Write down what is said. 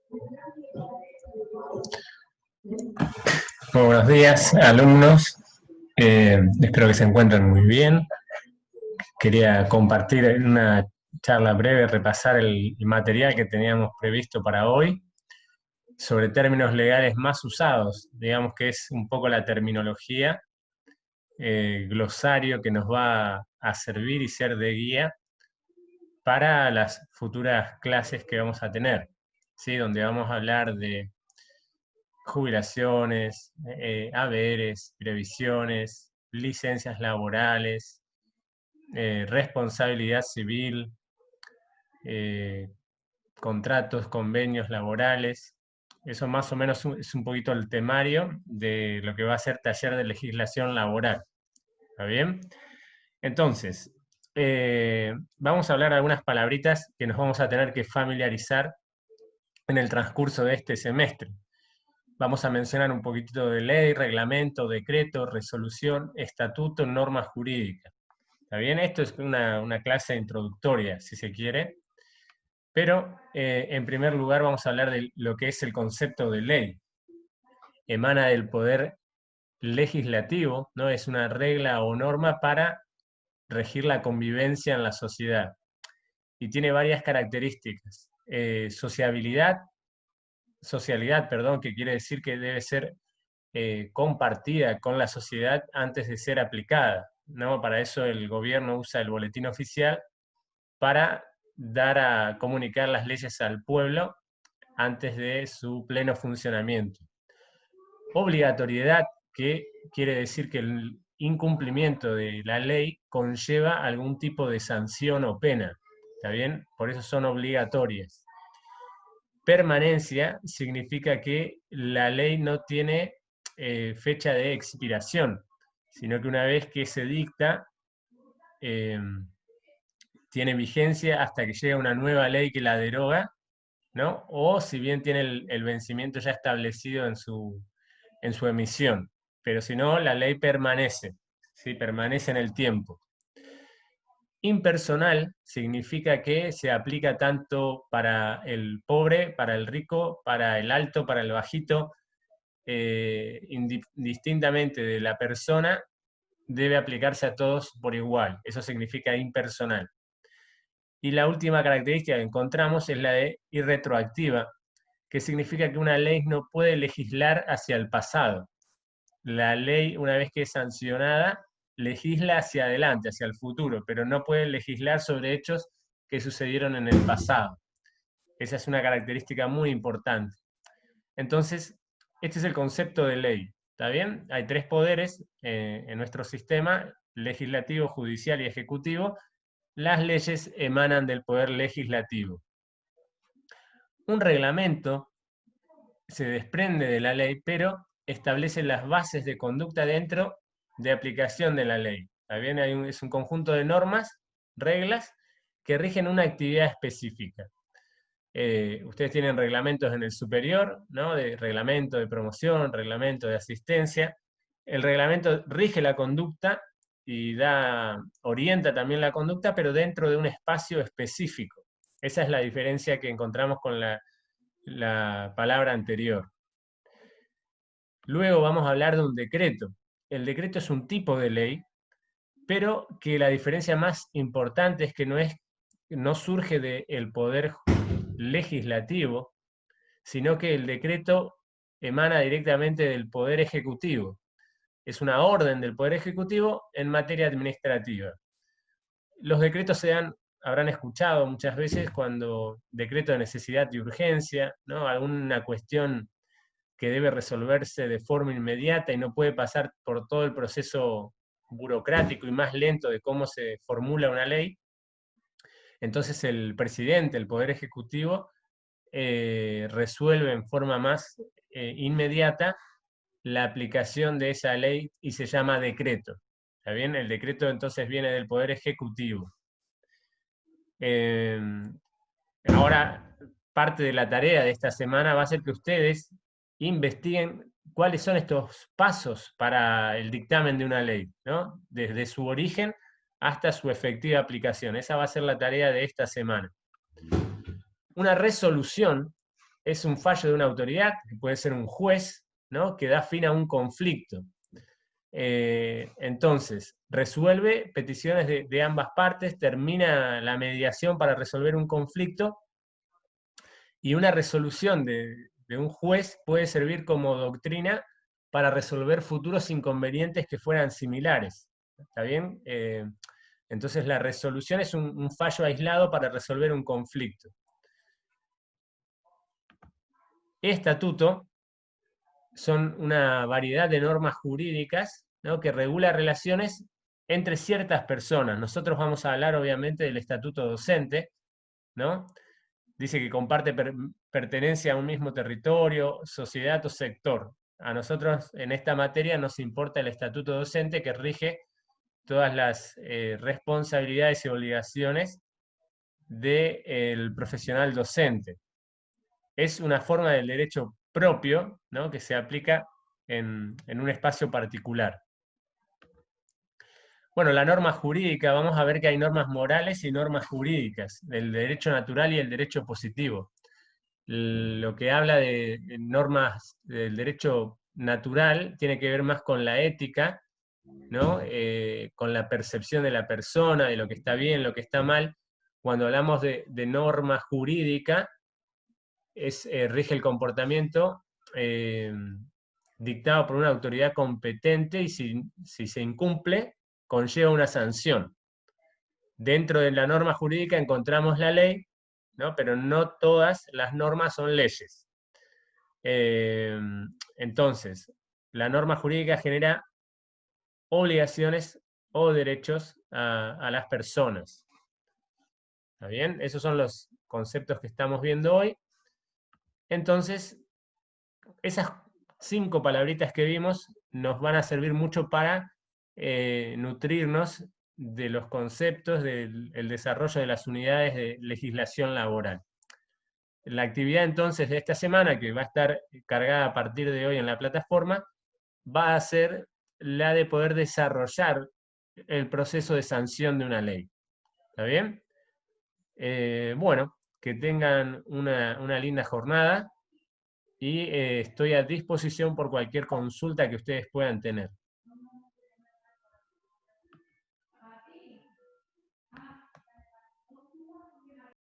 Muy buenos días, alumnos. Espero que se encuentren muy bien. Quería compartir en una charla breve, repasar el material que teníamos previsto para hoy sobre términos legales más usados. Digamos que es un poco la terminología, glosario que nos va a servir y ser de guía para las futuras clases que vamos a tener, ¿sí? Donde vamos a hablar de jubilaciones, haberes, previsiones, licencias laborales, responsabilidad civil, eh, contratos, convenios laborales. Eso más o menos es un poquito el temario de lo que va a ser taller de legislación laboral. ¿Está bien? Entonces, vamos a hablar de algunas palabritas que nos vamos a tener que familiarizar en el transcurso de este semestre. Vamos a mencionar un poquitito de ley, reglamento, decreto, resolución, estatuto, norma jurídica. ¿Está bien? Esto es una clase introductoria, si se quiere. Pero, en primer lugar, vamos a hablar de lo que es el concepto de ley. Emana del poder legislativo, ¿no? Es una regla o norma para regir la convivencia en la sociedad. Y tiene varias características. Socialidad, perdón, que quiere decir que debe ser compartida con la sociedad antes de ser aplicada, ¿no? Para eso el gobierno usa el boletín oficial para dar a comunicar las leyes al pueblo antes de su pleno funcionamiento. Obligatoriedad, que quiere decir que el incumplimiento de la ley conlleva algún tipo de sanción o pena, ¿está bien? Por eso son obligatorias. Permanencia significa que la ley no tiene fecha de expiración, sino que una vez que se dicta, eh, tiene vigencia hasta que llega una nueva ley que la deroga, ¿no? O si bien tiene el vencimiento ya establecido en su emisión, pero si no, la ley permanece, ¿sí? Permanece en el tiempo. Impersonal significa que se aplica tanto para el pobre, para el rico, para el alto, para el bajito, indistintamente de la persona, debe aplicarse a todos por igual. Eso significa impersonal. Y la última característica que encontramos es la de irretroactiva, que significa que una ley no puede legislar hacia el pasado. La ley, una vez que es sancionada, legisla hacia adelante, hacia el futuro, pero no puede legislar sobre hechos que sucedieron en el pasado. Esa es una característica muy importante. Entonces, este es el concepto de ley. ¿Está bien? Hay tres poderes en nuestro sistema: legislativo, judicial y ejecutivo. Las leyes emanan del poder legislativo. Un reglamento se desprende de la ley, pero establece las bases de conducta dentro de aplicación de la ley. ¿Está bien? Es un conjunto de normas, reglas, que rigen una actividad específica. Ustedes tienen reglamentos en el superior, ¿no? De reglamento de promoción, reglamento de asistencia. El reglamento rige la conducta y orienta también la conducta, pero dentro de un espacio específico. Esa es la diferencia que encontramos con la palabra anterior. Luego vamos a hablar de un decreto. El decreto es un tipo de ley, pero que la diferencia más importante es que no surge del poder legislativo, sino que el decreto emana directamente del poder ejecutivo. Es una orden del poder ejecutivo en materia administrativa. Los decretos habrán escuchado muchas veces cuando decreto de necesidad y urgencia, ¿no? Alguna cuestión que debe resolverse de forma inmediata y no puede pasar por todo el proceso burocrático y más lento de cómo se formula una ley. Entonces el presidente, el Poder Ejecutivo, resuelve en forma más inmediata la aplicación de esa ley y se llama decreto. ¿Está bien? El decreto entonces viene del Poder Ejecutivo. Ahora, parte de la tarea de esta semana va a ser que ustedes investiguen cuáles son estos pasos para el dictamen de una ley, ¿no? Desde su origen hasta su efectiva aplicación. Esa va a ser la tarea de esta semana. Una resolución es un fallo de una autoridad, que puede ser un juez, ¿no? Que da fin a un conflicto. Entonces, resuelve peticiones de ambas partes, termina la mediación para resolver un conflicto, y una resolución de un juez puede servir como doctrina para resolver futuros inconvenientes que fueran similares. ¿Está bien? Entonces la resolución es un fallo aislado para resolver un conflicto. Estatuto son una variedad de normas jurídicas, ¿no?, que regula relaciones entre ciertas personas. Nosotros vamos a hablar obviamente del estatuto docente, ¿no? Dice que comparte pertenencia a un mismo territorio, sociedad o sector. A nosotros en esta materia nos importa el estatuto docente, que rige todas las responsabilidades y obligaciones del profesional docente. Es una forma del derecho propio, ¿no?, que se aplica en un espacio particular. Bueno, la norma jurídica, vamos a ver que hay normas morales y normas jurídicas, del derecho natural y el derecho positivo. Lo que habla de normas del derecho natural tiene que ver más con la ética, ¿no? Con la percepción de la persona, de lo que está bien, lo que está mal. Cuando hablamos de norma jurídica, rige el comportamiento dictado por una autoridad competente, y si se incumple, conlleva una sanción. Dentro de la norma jurídica encontramos la ley, ¿no? Pero no todas las normas son leyes. Entonces, la norma jurídica genera obligaciones o derechos a las personas. ¿Está bien? Esos son los conceptos que estamos viendo hoy. Entonces, esas 5 palabritas que vimos nos van a servir mucho para nutrirnos de los conceptos del desarrollo de las unidades de legislación laboral. La actividad entonces de esta semana, que va a estar cargada a partir de hoy en la plataforma, va a ser la de poder desarrollar el proceso de sanción de una ley. ¿Está bien? Bueno, que tengan una linda jornada, y estoy a disposición por cualquier consulta que ustedes puedan tener.